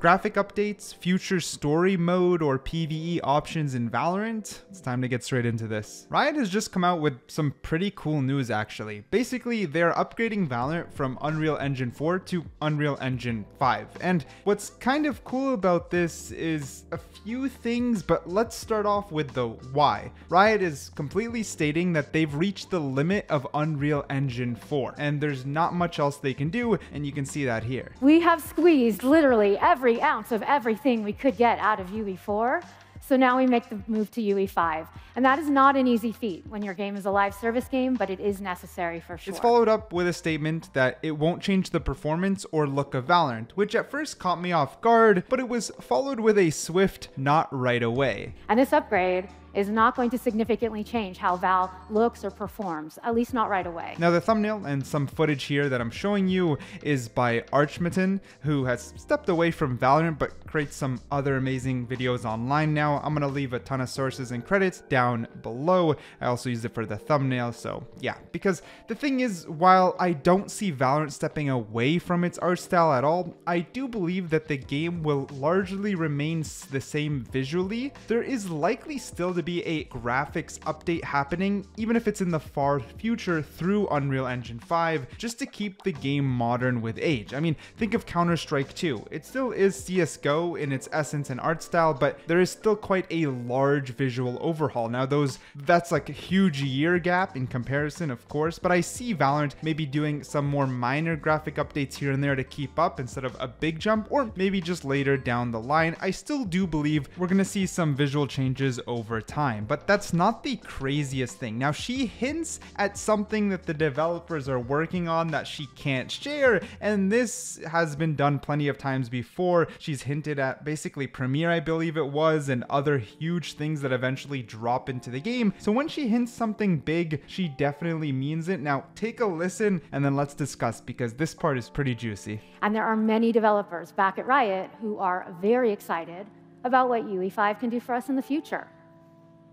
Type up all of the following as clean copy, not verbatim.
graphic updates, future story mode, or PvE options in Valorant? It's time to get straight into this. Riot has just come out with some pretty cool news actually. Basically, they're upgrading Valorant from Unreal Engine 4 to Unreal Engine 5. And what's kind of cool about this is a few things, but let's start off with the why. Riot is completely stating that they've reached the limit of Unreal Engine 4, and there's not much else they can do, and you can see that here. We have squeezed literally every ounce of everything we could get out of UE4. So now we make the move to UE5. And that is not an easy feat when your game is a live service game, but it is necessary for sure. It's followed up with a statement that it won't change the performance or look of Valorant, which at first caught me off guard, but it was followed with a swift not right away. And this upgrade is not going to significantly change how Val looks or performs, at least not right away. Now the thumbnail and some footage here that I'm showing you is by Archmitten, who has stepped away from Valorant but creates some other amazing videos online now. I'm gonna leave a ton of sources and credits down below. I also used it for the thumbnail, so yeah. Because the thing is, while I don't see Valorant stepping away from its art style at all, I do believe that the game will largely remain the same visually. There is likely still to be a graphics update happening, even if it's in the far future through Unreal Engine 5, just to keep the game modern with age. I mean, think of Counter-Strike 2. It still is CSGO in its essence and art style, but there is still quite a large visual overhaul. Now that's like a huge year gap in comparison, of course, but I see Valorant maybe doing some more minor graphic updates here and there to keep up instead of a big jump, or maybe just later down the line. I still do believe we're gonna see some visual changes over time, but that's not the craziest thing. Now she hints at something that the developers are working on that she can't share, and this has been done plenty of times before. She's hinted at basically Premiere, I believe it was, and other huge things that eventually drop into the game. So when she hints something big, she definitely means it. Now take a listen and then let's discuss, because this part is pretty juicy. And there are many developers back at Riot who are very excited about what UE5 can do for us in the future.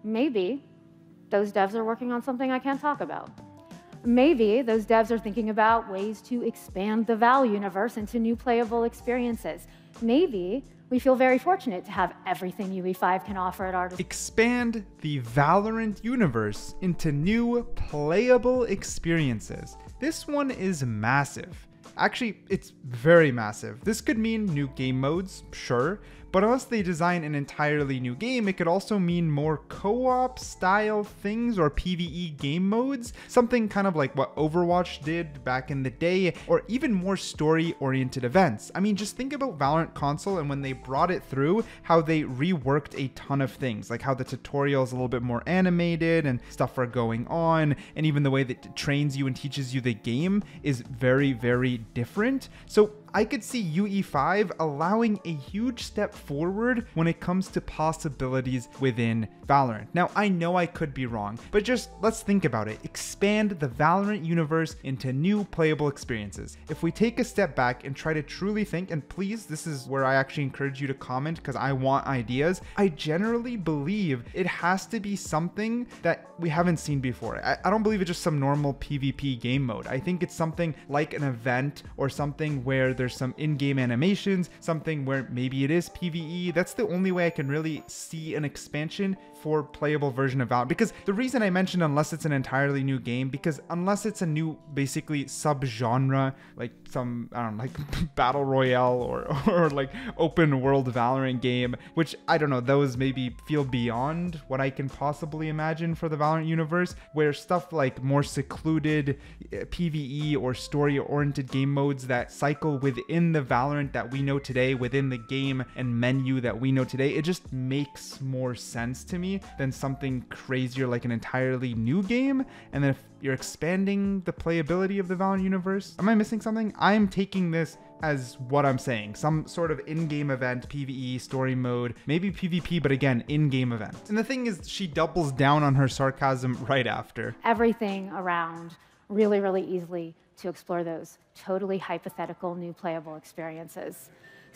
Maybe those devs are working on something I can't talk about. Maybe those devs are thinking about ways to expand the Val universe into new playable experiences. Maybe we feel very fortunate to have everything UE5 can offer at our disposal. Expand the Valorant universe into new playable experiences. This one is massive. Actually, it's very massive. This could mean new game modes, sure, but unless they design an entirely new game, it could also mean more co-op style things or PvE game modes, something kind of like what Overwatch did back in the day, or even more story-oriented events. I mean, just think about Valorant console and when they brought it through, how they reworked a ton of things, like how the tutorial is a little bit more animated and stuff are going on, and even the way that it trains you and teaches you the game is very, very different. So I could see UE5 allowing a huge step forward when it comes to possibilities within Valorant. Now, I know I could be wrong, but just let's think about it. Expand the Valorant universe into new playable experiences. If we take a step back and try to truly think, and please, this is where I actually encourage you to comment because I want ideas. I generally believe it has to be something that we haven't seen before. I don't believe it's just some normal PvP game mode. I think it's something like an event or something where there's some in-game animations, something where maybe it is PvE. That's the only way I can really see an expansion for playable version of Valorant. Because the reason I mentioned unless it's an entirely new game, because unless it's a new basically sub-genre, like some, I don't know, like Battle Royale or like open world Valorant game, which I don't know, those maybe feel beyond what I can possibly imagine for the Valorant universe, where stuff like more secluded PvE or story-oriented game modes that cycle within the Valorant that we know today, within the game and menu that we know today, it just makes more sense to me than something crazier like an entirely new game. And then if you're expanding the playability of the Valorant universe, am I missing something? I'm taking this as what I'm saying, some sort of in-game event, PvE, story mode, maybe PvP, but again, in-game event. And the thing is, she doubles down on her sarcasm right after. Everything around really easily to explore those totally hypothetical new playable experiences.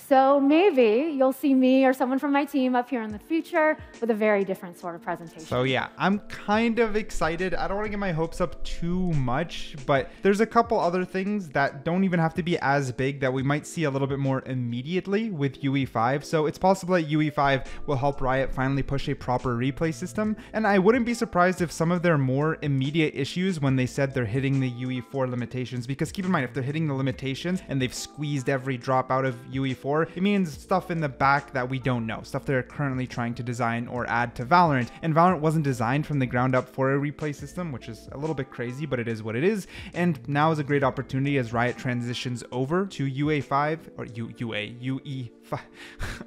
So maybe you'll see me or someone from my team up here in the future with a very different sort of presentation. So yeah, I'm kind of excited. I don't want to get my hopes up too much, but there's a couple other things that don't even have to be as big that we might see a little bit more immediately with UE5. So it's possible that UE5 will help Riot finally push a proper replay system. And I wouldn't be surprised if some of their more immediate issues when they said they're hitting the UE4 limitations, because keep in mind, if they're hitting the limitations and they've squeezed every drop out of UE4, it means stuff in the back that we don't know, stuff they're currently trying to design or add to Valorant. And Valorant wasn't designed from the ground up for a replay system, which is a little bit crazy, but it is what it is. And now is a great opportunity as Riot transitions over to UE5 or UE5,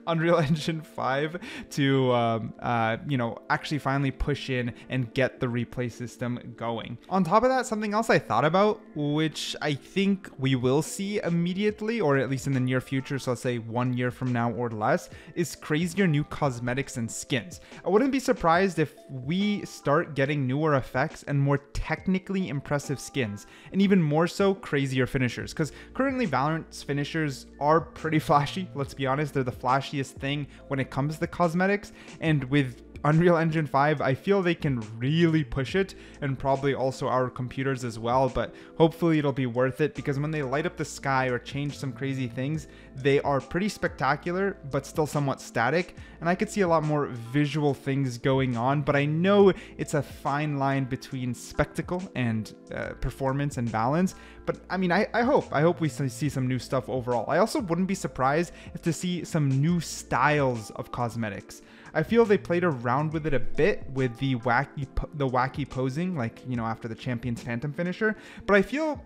Unreal Engine 5 to actually finally push in and get the replay system going. On top of that, something else I thought about, which I think we will see immediately, or at least in the near future, so let's say 1 year from now or less, is crazier new cosmetics and skins. I wouldn't be surprised if we start getting newer effects and more technically impressive skins, and even more so crazier finishers, because currently Valorant's finishers are pretty flashy. Let's be honest, they're the flashiest thing when it comes to cosmetics, and with Unreal Engine 5, I feel they can really push it, and probably also our computers as well, but hopefully it'll be worth it, because when they light up the sky or change some crazy things, they are pretty spectacular, but still somewhat static, and I could see a lot more visual things going on, but I know it's a fine line between spectacle and performance and balance. But I mean, I hope we see some new stuff overall. I also wouldn't be surprised if to see some new styles of cosmetics. I feel they played around with it a bit with the wacky posing, like, after the Champion's Phantom finisher. But I feel,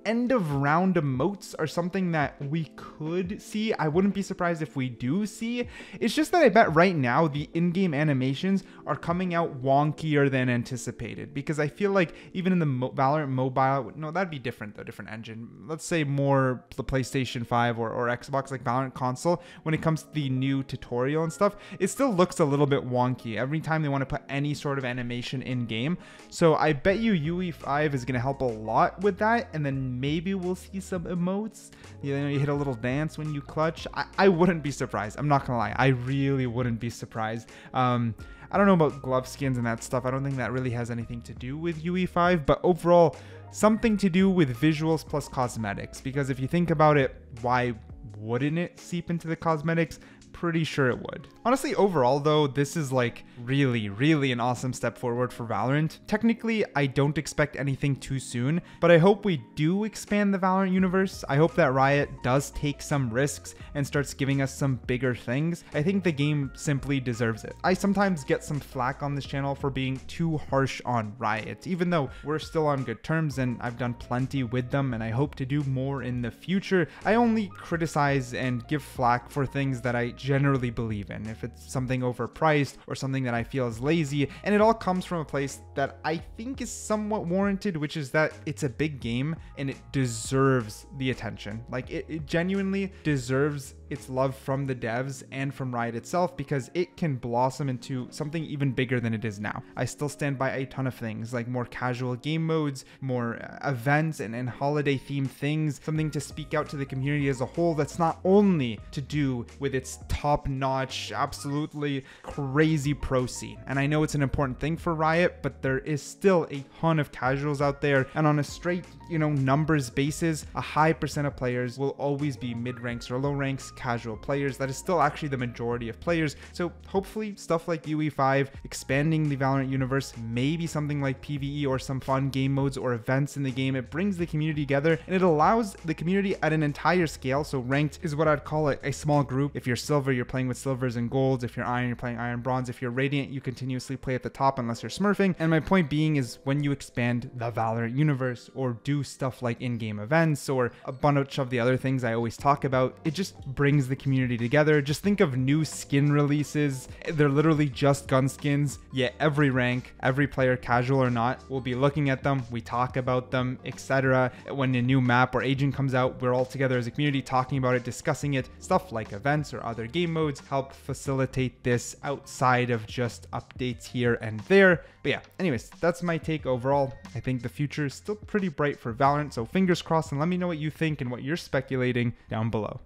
end of round emotes are something that we could see. I wouldn't be surprised if we do see. It's just that I bet right now the in-game animations are coming out wonkier than anticipated, because I feel like even in the Valorant mobile, no, that'd be different though, different engine. Let's say more the PlayStation 5 or Xbox, like Valorant console, when it comes to the new tutorial and stuff, it still looks a little bit wonky every time they want to put any sort of animation in game. So I bet you UE5 is going to help a lot with that, and then maybe we'll see some emotes. You hit a little dance when you clutch. I wouldn't be surprised. I'm not gonna lie, I really wouldn't be surprised. I don't know about glove skins and that stuff. I don't think that really has anything to do with UE5, but overall something to do with visuals plus cosmetics, because if you think about it, why wouldn't it seep into the cosmetics? Pretty sure it would. Honestly, overall though, this is like really an awesome step forward for Valorant. Technically, I don't expect anything too soon, but I hope we do expand the Valorant universe. I hope that Riot does take some risks and starts giving us some bigger things. I think the game simply deserves it. I sometimes get some flack on this channel for being too harsh on Riot, even though we're still on good terms and I've done plenty with them and I hope to do more in the future. I only criticize and give flack for things that I generally believe in. If it's something overpriced or something that I feel is lazy, and it all comes from a place that I think is somewhat warranted, which is that it's a big game and it deserves the attention. Like it genuinely deserves its love from the devs and from Riot itself, because it can blossom into something even bigger than it is now. I still stand by a ton of things, like more casual game modes, more events and holiday themed things, something to speak out to the community as a whole that's not only to do with its top-notch, absolutely crazy pro scene. And I know it's an important thing for Riot, but there is still a ton of casuals out there, and on a straight, numbers basis, a high percent of players will always be mid-ranks or low ranks casual players. That is still actually the majority of players. So hopefully stuff like UE5, expanding the Valorant universe, maybe something like PvE or some fun game modes or events in the game, it brings the community together and it allows the community at an entire scale. So ranked is what I'd call it, a small group. If you're silver, you're playing with silvers and golds. If you're iron, you're playing iron bronze. If you're radiant, you continuously play at the top unless you're smurfing. And my point being is, when you expand the Valorant universe or do stuff like in-game events or a bunch of the other things I always talk about, it just brings the community together. Just think of new skin releases. They're literally just gun skins, yet every rank, every player, casual or not, will be looking at them. We talk about them, etc. When a new map or agent comes out, we're all together as a community talking about it, discussing it. Stuff like events or other game modes help facilitate this outside of just updates here and there. But yeah, anyways, that's my take overall. I think the future is still pretty bright for Valorant, so fingers crossed, and let me know what you think and what you're speculating down below.